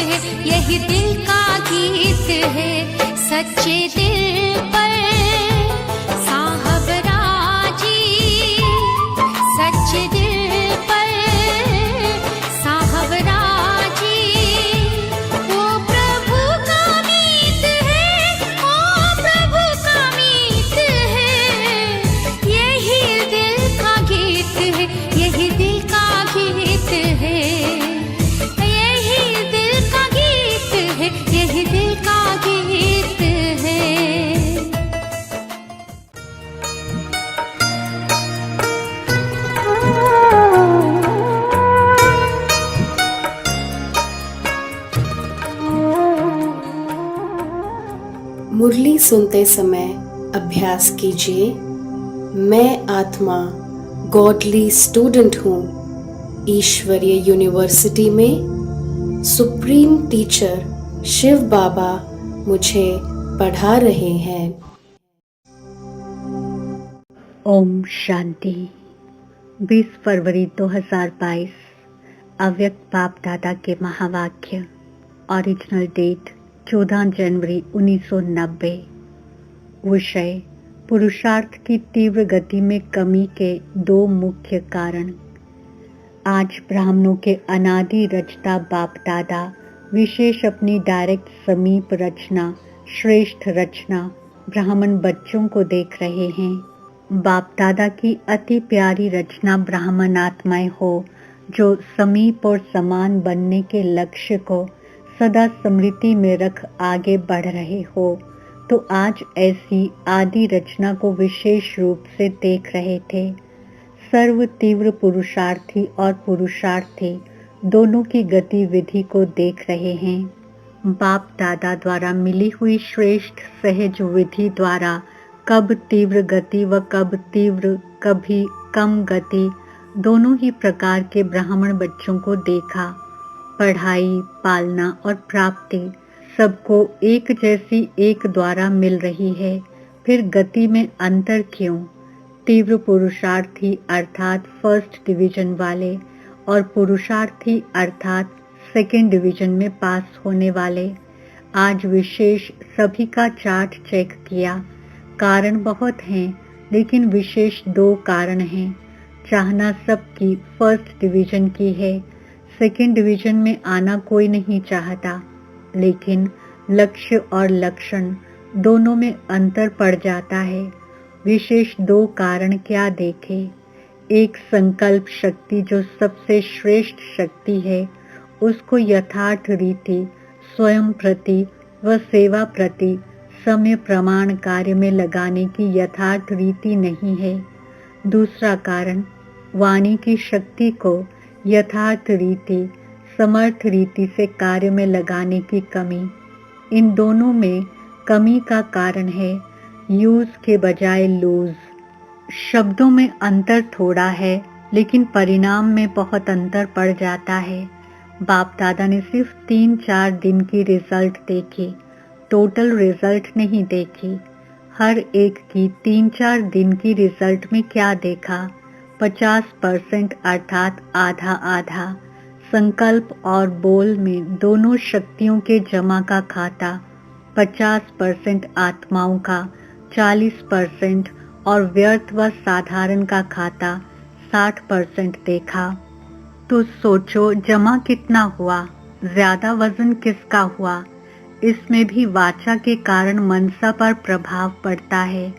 है, यही दिल का गीत है। सच्चे दिल पर साहब राजी, सच्चे दिल पर साहब राजी, वो प्रभु का मीत है, वो प्रभु का मीत है। यही दिल का गीत है, यही दिल का गीत है, यही दिल का गीत है, यही दिल का गीत है। मुरली सुनते समय अभ्यास कीजिए। मैं आत्मा गॉडली स्टूडेंट हूँ। ईश्वरीय यूनिवर्सिटी में सुप्रीम टीचर शिव बाबा मुझे पढ़ा रहे हैं। ओम शांति। 20 फरवरी 2022 अव्यक्त बाप दादा के महावाक्य। ओरिजिनल डेट 14 जनवरी 1990। विषय पुरुषार्थ की तीव्र गति में कमी के 2 मुख्य कारण। आज ब्राह्मणों के अनादि रचता बाप दादा विशेष अपनी डायरेक्ट समीप रचना, श्रेष्ठ रचना ब्राह्मण बच्चों को देख रहे हैं। बाप दादा की अति प्यारी रचना ब्राह्मण आत्माएं हो, जो समीप और समान बनने के लक्ष्य को सदा स्मृति में रख आगे बढ़ रहे हो, तो आज ऐसी आदि रचना को विशेष रूप से देख रहे थे। सर्व तीव्र पुरुषार्थी और पुरुषार्थी दोनों की गतिविधि को देख रहे हैं। बाप दादा द्वारा मिली हुई श्रेष्ठ सहज विधि द्वारा कब तीव्र गति व कब तीव्र कभी कम गति दोनों ही प्रकार के ब्राह्मण बच्चों को देखा। पढ़ाई, पालना और प्राप्ति सबको एक जैसी एक द्वारा मिल रही है, फिर गति में अंतर क्यों? तीव्र पुरुषार्थी अर्थात फर्स्ट डिवीजन वाले और पुरुषार्थी अर्थात सेकेंड डिवीजन में पास होने वाले। आज विशेष सभी का चार्ट चेक किया। कारण बहुत हैं, लेकिन विशेष 2 कारण हैं। चाहना सबकी फर्स्ट डिवीजन की है, सेकेंड डिवीजन में आना कोई नहीं चाहता, लेकिन लक्ष्य और लक्षण दोनों में अंतर पड़ जाता है। विशेष 2 कारण क्या देखे? एक संकल्प शक्ति जो सबसे श्रेष्ठ शक्ति है, उसको यथार्थ रीति स्वयं प्रति व सेवा प्रति समय प्रमाण कार्य में लगाने की यथार्थ रीति नहीं है। दूसरा कारण वाणी की शक्ति को यथार्थ रीति समर्थ रीति से कार्य में लगाने की कमी। इन दोनों में कमी का कारण है यूज के बजाय लूज। शब्दों में अंतर थोड़ा है, लेकिन परिणाम में बहुत अंतर पड़ जाता है। बाप दादा ने सिर्फ 3-4 दिन की रिजल्ट देखी, टोटल रिजल्ट नहीं देखी। हर एक की 3-4 दिन की रिजल्ट में क्या देखा? 50% अर्थात आधा आधा। संकल्प और बोल में दोनों शक्तियों के जमा का खाता 50% आत्माओं का, 40% और व्यर्थ व साधारण का खाता 60% देखा। तो सोचो जमा कितना हुआ? ज्यादा वजन किसका हुआ? इसमें भी वाचा के कारण मनसा पर प्रभाव पड़ता है।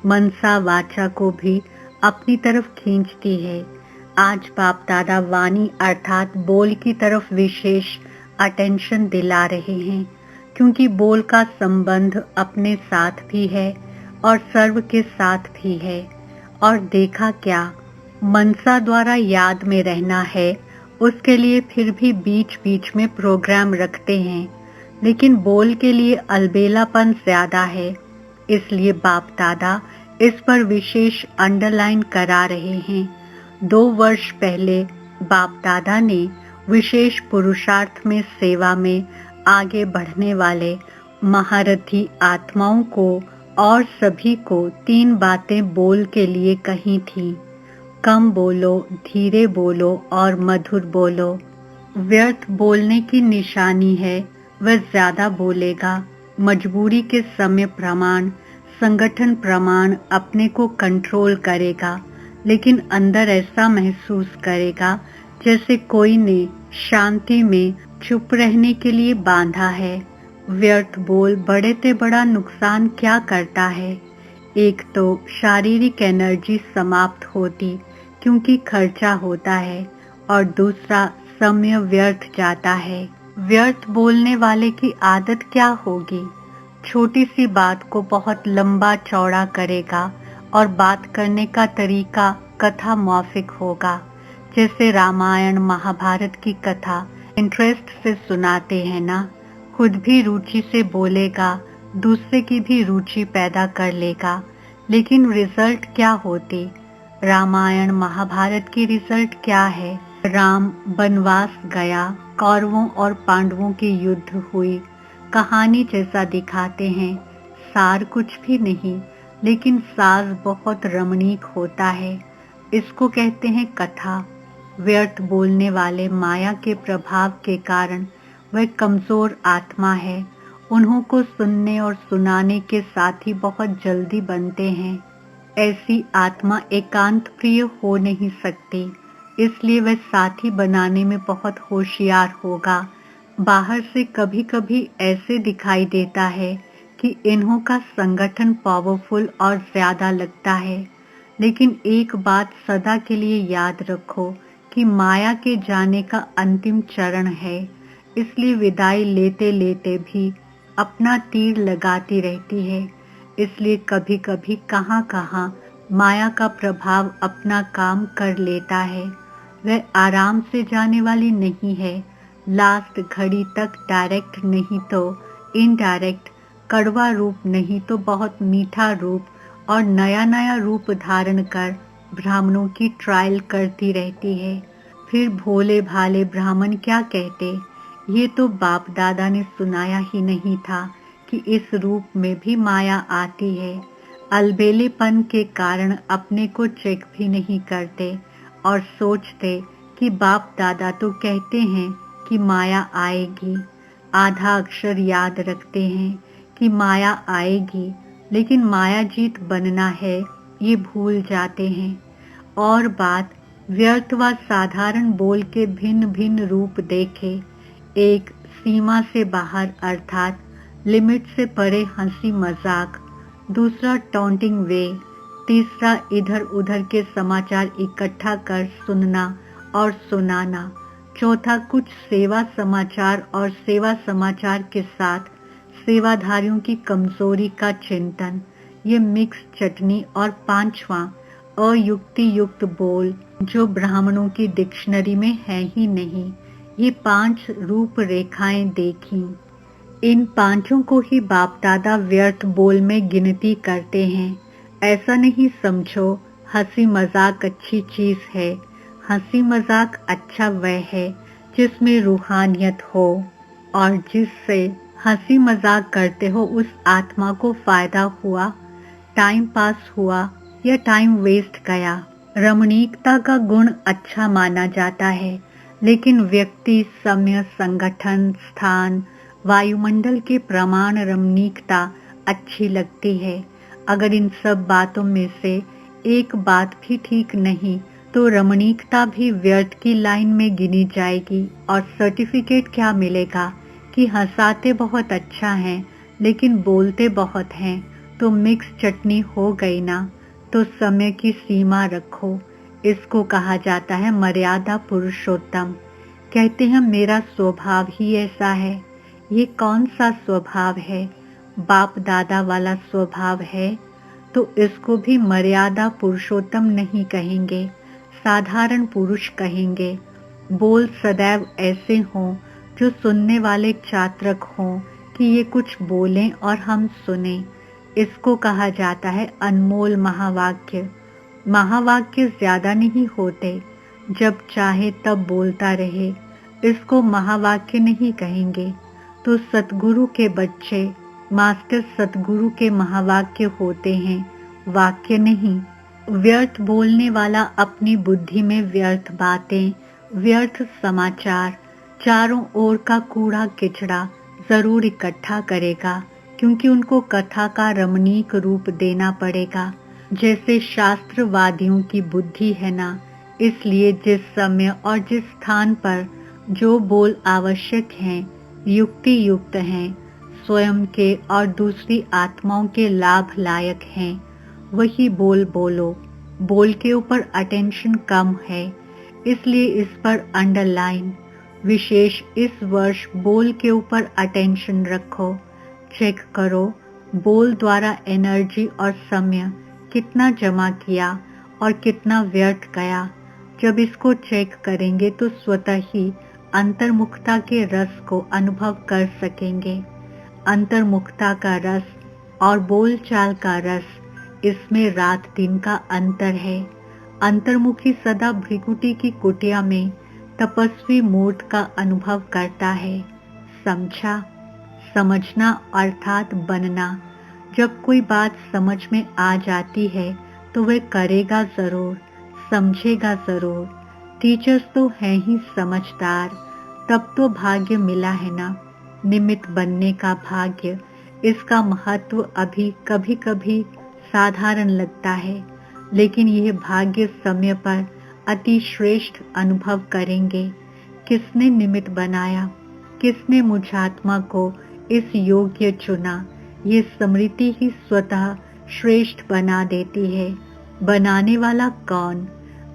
मनसा वाचा को भी अपनी तरफ खींचती है। आज बाप दादा वाणी अर्थात बोल की तरफ विशेष अटेंशन दिला रहे हैं, क्योंकि बोल का संबंध अपने साथ भी है और सर्व के साथ भी है। और देखा क्या? मनसा द्वारा याद में रहना है, उसके लिए फिर भी बीच बीच में प्रोग्राम रखते हैं, लेकिन बोल के लिए अलबेलापन ज्यादा है। इसलिए बाप दादा इस पर विशेष अंडरलाइन करा रहे हैं। 2 वर्ष पहले बाप दादा ने विशेष पुरुषार्थ में सेवा में आगे बढ़ने वाले महारथी आत्माओं को और सभी को 3 बातें बोल के लिए कही थी। कम बोलो, धीरे बोलो और मधुर बोलो। व्यर्थ बोलने की निशानी है वह ज्यादा बोलेगा, मजबूरी के समय प्रमाण, संगठन प्रमाण अपने को कंट्रोल करेगा, लेकिन अंदर ऐसा महसूस करेगा जैसे कोई ने शांति में चुप रहने के लिए बांधा है। व्यर्थ बोल बड़े से बड़ा नुकसान क्या करता है? एक तो शारीरिक एनर्जी समाप्त होती क्योंकि खर्चा होता है, और दूसरा समय व्यर्थ जाता है। व्यर्थ बोलने वाले की आदत क्या होगी? छोटी सी बात को बहुत लंबा चौड़ा करेगा और बात करने का तरीका कथा मौफिक होगा। जैसे रामायण महाभारत की कथा इंटरेस्ट से सुनाते हैं ना, खुद भी रुचि से बोलेगा, दूसरे की भी रुचि पैदा कर लेगा, लेकिन रिजल्ट क्या होती? रामायण महाभारत की रिजल्ट क्या है? राम वनवास गया, कौरवों और पांडवों की युद्ध हुई, कहानी जैसा दिखाते हैं, सार कुछ भी नहीं, लेकिन साज बहुत रमणीक होता है। इसको कहते हैं कथा। व्यर्थ बोलने वाले माया के प्रभाव के कारण वह कमजोर आत्मा है। उन्हों को सुनने और सुनाने के साथी बहुत जल्दी बनते हैं। ऐसी आत्मा एकांत प्रिय हो नहीं सकती, इसलिए वह साथी बनाने में बहुत होशियार होगा। बाहर से कभी कभी ऐसे दिखाई देता है कि इन्हों का संगठन पावरफुल और ज्यादा लगता है, लेकिन एक बात सदा के लिए याद रखो कि माया के जाने का अंतिम चरण है, इसलिए विदाई लेते लेते भी अपना तीर लगाती रहती है। इसलिए कभी कभी कहाँ कहाँ माया का प्रभाव अपना काम कर लेता है। वह आराम से जाने वाली नहीं है, लास्ट घड़ी तक डायरेक्ट नहीं तो इनडायरेक्ट, कड़वा रूप नहीं तो बहुत मीठा रूप और नया नया रूप धारण कर ब्राह्मणों की ट्रायल करती रहती है। फिर भोले भाले ब्राह्मण क्या कहते? ये तो बाप दादा ने सुनाया ही नहीं था कि इस रूप में भी माया आती है। अलबेलेपन के कारण अपने को चेक भी नहीं करते और सोचते कि बाप दादा तो कहते हैं कि माया आएगी। आधा अक्षर याद रखते हैं कि माया आएगी, लेकिन माया जीत बनना है ये भूल जाते हैं। और बात व्यर्थ व साधारण बोल के भिन्न भिन्न रूप देखे। एक सीमा से बाहर अर्थात लिमिट से परे हंसी मजाक, दूसरा टॉन्टिंग वे, तीसरा इधर उधर के समाचार इकट्ठा कर सुनना और सुनाना, चौथा कुछ सेवा समाचार और सेवा समाचार के साथ सेवाधारियों की कमजोरी का चिंतन, ये मिक्स चटनी, और पांचवा अयुक्ति युक्त बोल जो ब्राह्मणों की डिक्शनरी में है ही नहीं। ये 5 रूप रेखाएं देखी। इन पांचों को ही बाप दादा व्यर्थ बोल में गिनती करते हैं। ऐसा नहीं समझो हंसी मजाक अच्छी चीज है। हंसी मजाक अच्छा वह है जिसमें रूहानियत हो और जिससे हंसी मजाक करते हो उस आत्मा को फायदा हुआ, टाइम पास हुआ या टाइम वेस्ट गया। रमणीकता का गुण अच्छा माना जाता है, लेकिन व्यक्ति, समय, संगठन, स्थान, वायुमंडल के प्रमाण रमणीकता अच्छी लगती है। अगर इन सब बातों में से एक बात भी ठीक नहीं तो रमणीकता भी व्यर्थ की लाइन में गिनी जाएगी और सर्टिफिकेट क्या मिलेगा कि हंसाते बहुत अच्छा हैं लेकिन बोलते बहुत हैं, तो मिक्स चटनी हो गई ना। तो समय की सीमा रखो। इसको कहा जाता है मर्यादा पुरुषोत्तम। कहते हैं मेरा स्वभाव ही ऐसा है। ये कौन सा स्वभाव है? बाप दादा वाला स्वभाव है, तो इसको भी मर्यादा पुरुषोत्तम नहीं कहेंगे, साधारण पुरुष कहेंगे। बोल सदैव ऐसे हों जो सुनने वाले चातक हों कि ये कुछ बोलें और हम सुने। इसको कहा जाता है अनमोल महावाक्य। महावाक्य ज्यादा नहीं होते, जब चाहे तब बोलता रहे, इसको महावाक्य नहीं कहेंगे। तो सतगुरु के बच्चे, मास्टर सतगुरु के महावाक्य होते हैं, वाक्य नहीं। व्यर्थ बोलने वाला अपनी बुद्धि में व्यर्थ बातें, व्यर्थ समाचार, चारों ओर का कूड़ा किचड़ा जरूर इकट्ठा करेगा, क्योंकि उनको कथा का रमणीक रूप देना पड़ेगा। जैसे शास्त्रवादियों की बुद्धि है ना, इसलिए जिस समय और जिस स्थान पर जो बोल आवश्यक हैं, युक्ति युक्त हैं, स्वयं के और दूसरी आत्माओं के लाभ लायक हैं, वही बोल बोलो। बोल के ऊपर अटेंशन कम है, इसलिए इस पर अंडरलाइन विशेष इस वर्ष बोल के ऊपर अटेंशन रखो। चेक करो बोल द्वारा एनर्जी और समय कितना जमा किया और कितना व्यर्थ गया। जब इसको चेक करेंगे तो स्वतः ही अंतर्मुखता के रस को अनुभव कर सकेंगे। अंतर्मुखता का रस और बोलचाल का रस, इसमें रात दिन का अंतर है। अंतर्मुखी सदा भृकुटी की कुटिया में तपस्वी मूर्त का अनुभव करता है। समझा? समझना अर्थात बनना। जब कोई बात समझ में आ जाती है तो वह करेगा जरूर, समझेगा जरूर। टीचर्स तो हैं ही समझदार, तब तो भाग्य मिला है ना, निमित्त बनने का भाग्य। इसका महत्व अभी कभी कभी साधारण लगता है, लेकिन यह भाग्य समय पर अति श्रेष्ठ अनुभव करेंगे। किसने निमित्त बनाया, किसने मुझात्मा को इस योग्य चुना, ये स्मृति ही स्वतः श्रेष्ठ बना देती है। बनाने वाला कौन?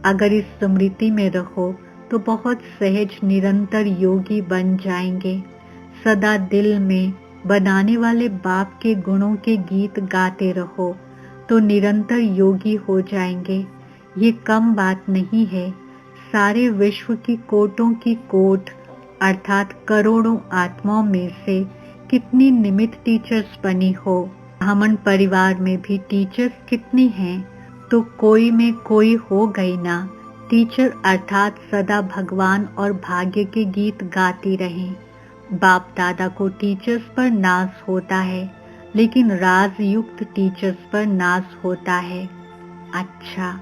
अगर इस स्मृति में रहो तो बहुत सहज निरंतर योगी बन जाएंगे। सदा दिल में बनाने वाले बाप के गुणों के गीत गाते रहो तो निरंतर योगी हो जाएंगे। ये कम बात नहीं है। सारे विश्व की कोटों की कोट अर्थात करोड़ों आत्माओं में से कितनी निमित्त टीचर्स बनी हो। ब्राह्मण परिवार में भी टीचर्स कितनी हैं, तो कोई में कोई हो गई ना। टीचर अर्थात सदा भगवान और भाग्य के गीत गाती रहें। बाप दादा को टीचर्स पर नाज होता है, लेकिन राजयुक्त टीचर्स पर नाज होता है। अच्छा,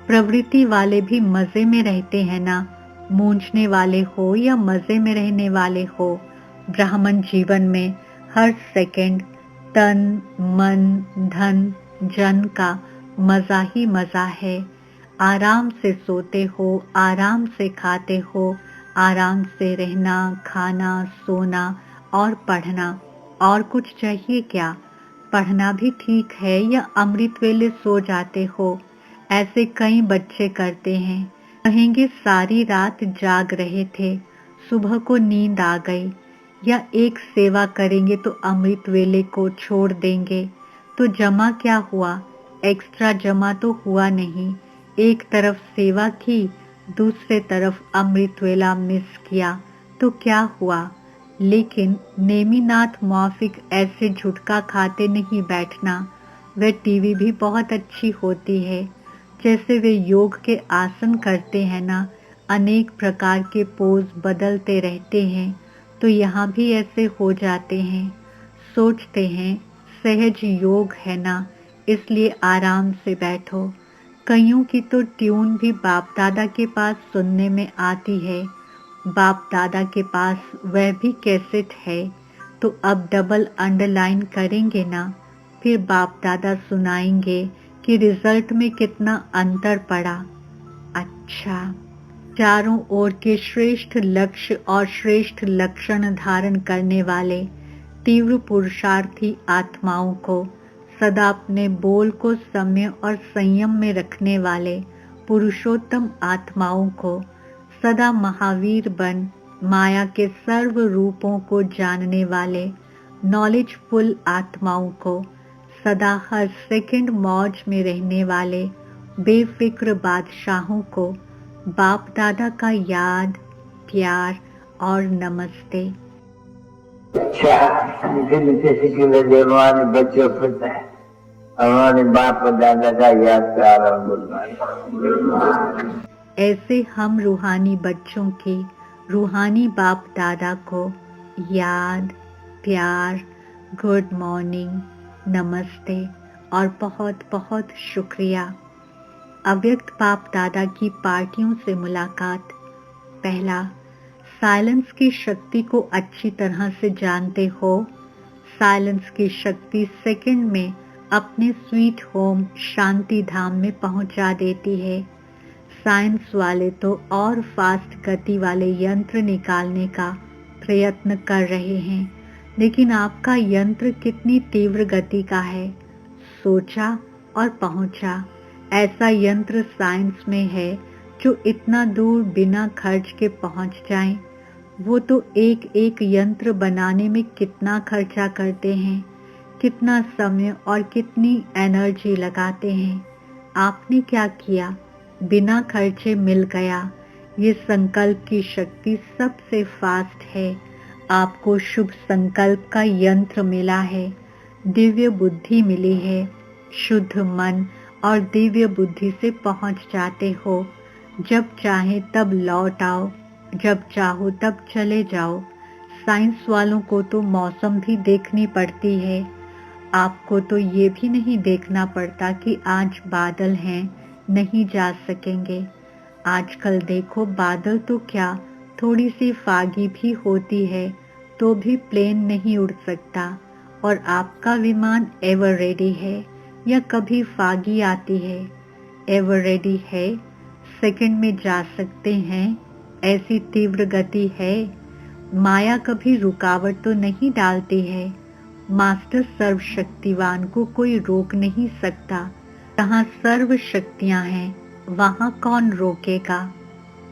प्रवृत्ति वाले भी मजे में रहते हैं ना, मूंझने वाले हो या मजे में रहने वाले हो। ब्राह्मण जीवन में हर सेकंड तन मन धन जन का मजा ही मजा है। आराम से सोते हो, आराम से खाते हो, आराम से रहना, खाना, सोना और पढ़ना। और कुछ चाहिए क्या? पढ़ना भी ठीक है या अमृत वेले सो जाते हो? ऐसे कई बच्चे करते हैं। कहेंगे सारी रात जाग रहे थे, सुबह को नींद आ गई। या एक सेवा करेंगे तो अमृत वेले को छोड़ देंगे। तो जमा क्या हुआ? एक्स्ट्रा जमा तो हुआ नहीं। एक तरफ सेवा की, दूसरे तरफ अमृत वेला मिस किया तो क्या हुआ? लेकिन नेमीनाथ माफिक ऐसे झुटका खाते नहीं बैठना। वह टीवी भी बहुत अच्छी होती है। जैसे वे योग के आसन करते हैं ना, अनेक प्रकार के पोज बदलते रहते हैं, तो यहाँ भी ऐसे हो जाते हैं। सोचते हैं सहज योग है ना, इसलिए आराम से बैठो। कईयों की तो ट्यून भी बाप दादा के पास सुनने में आती है। बाप दादा के पास वह भी कैसेट है, तो अब डबल अंडरलाइन करेंगे ना, फिर बाप दादा सुनाएंगे कि रिजल्ट में कितना अंतर पड़ा। अच्छा, चारों ओर के श्रेष्ठ लक्ष्य और श्रेष्ठ लक्षण धारण करने वाले तीव्र पुरुषार्थी आत्माओं को, सदा अपने बोल को समय और संयम में रखने वाले पुरुषोत्तम आत्माओं को, सदा महावीर बन माया के सर्व रूपों को जानने वाले नॉलेजफुल आत्माओं को, सदा हर सेकंड मौज में रहने वाले बेफिक्र बादशाहों को बाप दादा का याद, प्यार और नमस्ते। अच्छा, मीठे मीठे सिक्के हमारे बच्चों पर हमारे बाप दादा का याद प्यार और गुणगान। ऐसे हम रूहानी बच्चों की रूहानी बाप दादा को याद, प्यार, गुड मॉर्निंग, नमस्ते और बहुत बहुत शुक्रिया। अव्यक्त बाप दादा की पार्टियों से मुलाकात। पहला, साइलेंस की शक्ति को अच्छी तरह से जानते हो। साइलेंस की शक्ति सेकंड में अपने स्वीट होम शांति धाम में पहुंचा देती है। साइंस वाले तो और फास्ट गति वाले यंत्र निकालने का प्रयत्न कर रहे हैं, लेकिन आपका यंत्र कितनी तीव्र गति का है। सोचा और पहुंचा, ऐसा यंत्र साइंस में है जो इतना दूर बिना खर्च के पहुंच जाए। वो तो एक एक यंत्र बनाने में कितना खर्चा करते हैं, कितना समय और कितनी एनर्जी लगाते हैं। आपने क्या किया, बिना खर्चे मिल गया। ये संकल्प की शक्ति सबसे फास्ट है। आपको शुभ संकल्प का यंत्र मिला है, दिव्य बुद्धि मिली है। शुद्ध मन और दिव्य बुद्धि से पहुंच जाते हो। जब चाहे तब लौट आओ, जब चाहो तब चले जाओ। साइंस वालों को तो मौसम भी देखनी पड़ती है, आपको तो ये भी नहीं देखना पड़ता कि आज बादल हैं, नहीं जा सकेंगे। आजकल देखो बादल तो क्या, थोड़ी सी फागी भी होती है तो भी प्लेन नहीं उड़ सकता। और आपका विमान एवर रेडी है या कभी फागी आती है? एवर रेडी है, सेकंड में जा सकते हैं, ऐसी तीव्र गति है। माया कभी रुकावट तो नहीं डालती है। मास्टर सर्वशक्तिवान को कोई रोक नहीं सकता। जहाँ सर्व शक्तियाँ हैं वहाँ कौन रोकेगा?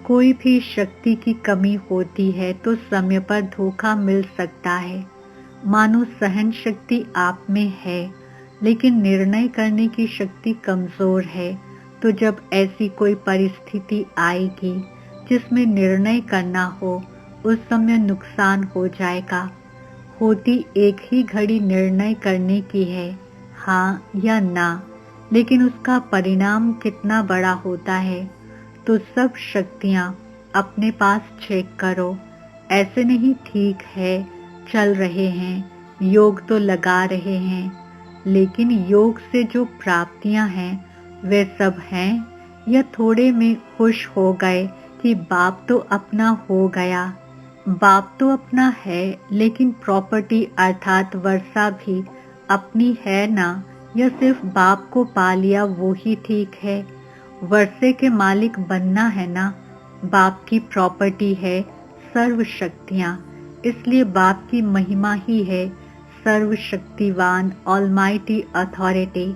कोई भी शक्ति की कमी होती है तो समय पर धोखा मिल सकता है। मानो सहन शक्ति आप में है, लेकिन निर्णय करने की शक्ति कमजोर है। तो जब ऐसी कोई परिस्थिति आएगी जिसमें निर्णय करना हो, उस समय नुकसान हो जाएगा। होती एक ही घड़ी निर्णय करने की है, हाँ या ना, लेकिन उसका परिणाम कितना बड़ा होता है। तो सब शक्तियाँ अपने पास चेक करो। ऐसे नहीं ठीक है, चल रहे हैं, योग तो लगा रहे हैं, लेकिन योग से जो प्राप्तियां हैं वे सब हैं, या थोड़े में खुश हो गए कि बाप तो अपना हो गया। बाप तो अपना है, लेकिन प्रॉपर्टी अर्थात वर्षा भी अपनी है ना, या सिर्फ बाप को पा लिया वो ही ठीक है? वर्षे के मालिक बनना है ना। बाप की प्रॉपर्टी है सर्व शक्तियाँ, इसलिए बाप की महिमा ही है सर्वशक्तिवान ऑलमाइटी अथॉरिटी।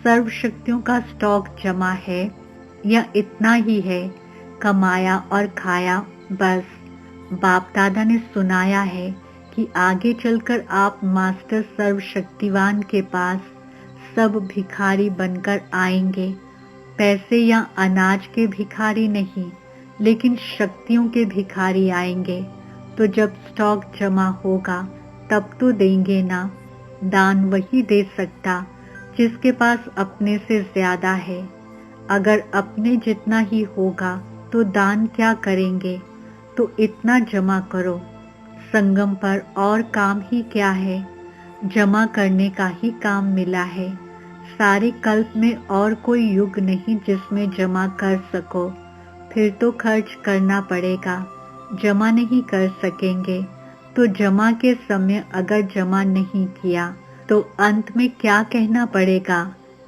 सर्व शक्तियों का स्टॉक जमा है या इतना ही है, कमाया और खाया बस। बाप दादा ने सुनाया है कि आगे चलकर आप मास्टर सर्वशक्तिवान के पास सब भिखारी बनकर आएंगे। पैसे या अनाज के भिखारी नहीं, लेकिन शक्तियों के भिखारी आएंगे। तो जब स्टॉक जमा होगा तब तो देंगे ना। दान वही दे सकता जिसके पास अपने से ज्यादा है। अगर अपने जितना ही होगा तो दान क्या करेंगे? तो इतना जमा करो। संगम पर और काम ही क्या है, जमा करने का ही काम मिला है। सारे कल्प में और कोई युग नहीं जिसमें जमा कर सको। फिर तो खर्च करना पड़ेगा। जमा नहीं कर सकेंगे तो जमा के समय अगर जमा नहीं किया तो अंत में क्या कहना पड़ेगा?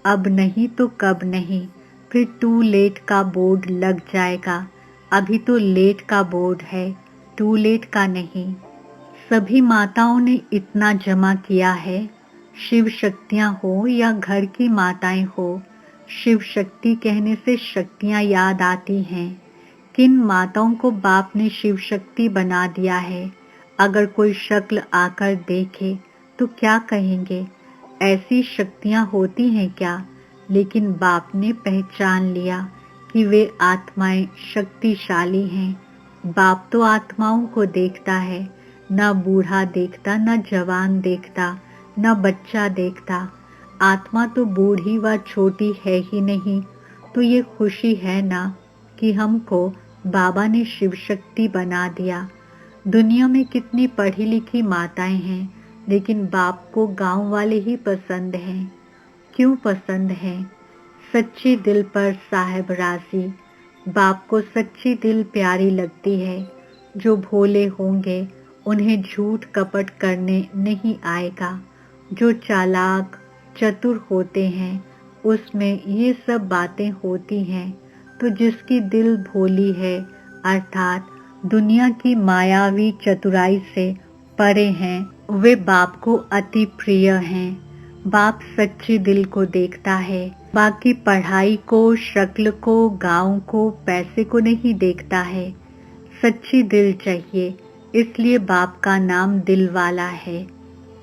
अब नहीं तो कब नहीं। फिर टू लेट का बोर्ड लग जाएगा। अभी तो लेट का बोर्ड है, टू लेट का नहीं। सभी माताओं ने इतना जमा किया है। शिव शक्तियाँ हो या घर की माताएं हो, शिव शक्ति कहने से शक्तियाँ याद आती हैं। किन माताओं को बाप ने शिव शक्ति बना दिया है? अगर कोई शक्ल आकर देखे तो क्या कहेंगे? ऐसी शक्तियाँ होती हैं क्या? लेकिन बाप ने पहचान लिया कि वे आत्माएं शक्तिशाली हैं। बाप तो आत्माओं को देखता है, न बूढ़ा देखता, न जवान देखता, न बच्चा देखता। आत्मा तो बूढ़ी व छोटी है ही नहीं। तो ये खुशी है ना कि हमको बाबा ने शिव शक्ति बना दिया। दुनिया में कितनी पढ़ी लिखी माताएं हैं, लेकिन बाप को गांव वाले ही पसंद हैं। क्यों पसंद हैं? सच्ची दिल पर साहेब राजी। बाप को सच्ची दिल प्यारी लगती है। जो भोले होंगे उन्हें झूठ कपट करने नहीं आएगा। जो चालाक चतुर होते हैं उसमें ये सब बातें होती हैं। तो जिसकी दिल भोली है अर्थात दुनिया की मायावी चतुराई से परे हैं, वे बाप को अति प्रिय हैं। बाप सच्चे दिल को देखता है, बाकी पढ़ाई को, शक्ल को, गांव को, पैसे को नहीं देखता है। सच्ची दिल चाहिए, इसलिए बाप का नाम दिल वाला है।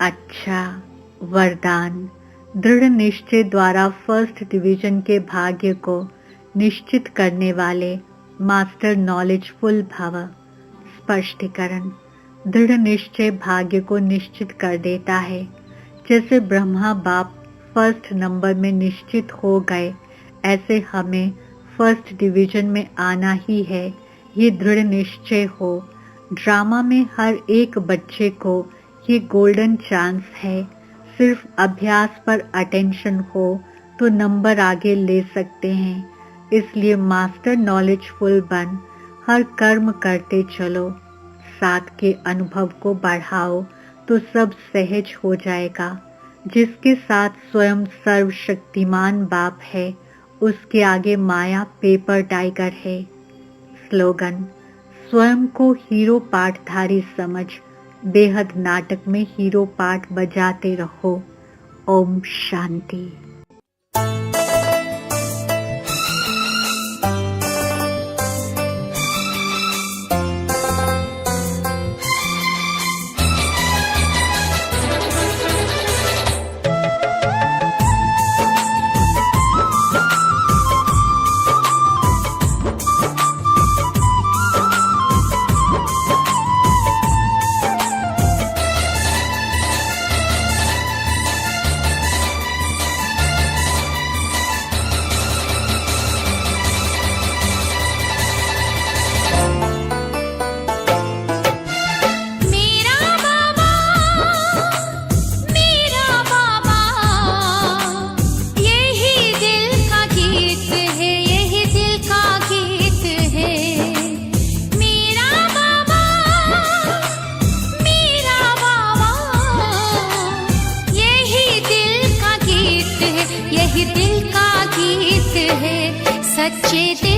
अच्छा, वरदान। दृढ़ निश्चय द्वारा फर्स्ट डिवीजन के भाग्य को निश्चित करने वाले मास्टर नॉलेजफुल भव। स्पष्टीकरण। दृढ़ निश्चय भाग्य को निश्चित कर देता है। जैसे ब्रह्मा बाप फर्स्ट नंबर में निश्चित हो गए, ऐसे हमें फर्स्ट डिवीजन में आना ही है, ये दृढ़ निश्चय हो। ड्रामा में हर एक बच्चे को ये गोल्डन चांस है। सिर्फ अभ्यास पर अटेंशन हो तो नंबर आगे ले सकते हैं। इसलिए मास्टर नॉलेजफुल बन हर कर्म करते चलो। साथ के अनुभव को बढ़ाओ तो सब सहज हो जाएगा। जिसके साथ स्वयं सर्वशक्तिमान बाप है, उसके आगे माया पेपर टाइगर है। स्लोगन। स्वयं को हीरो पाठधारी समझ बेहद नाटक में हीरो पाठ बजाते रहो। ओम शांति। सच्चे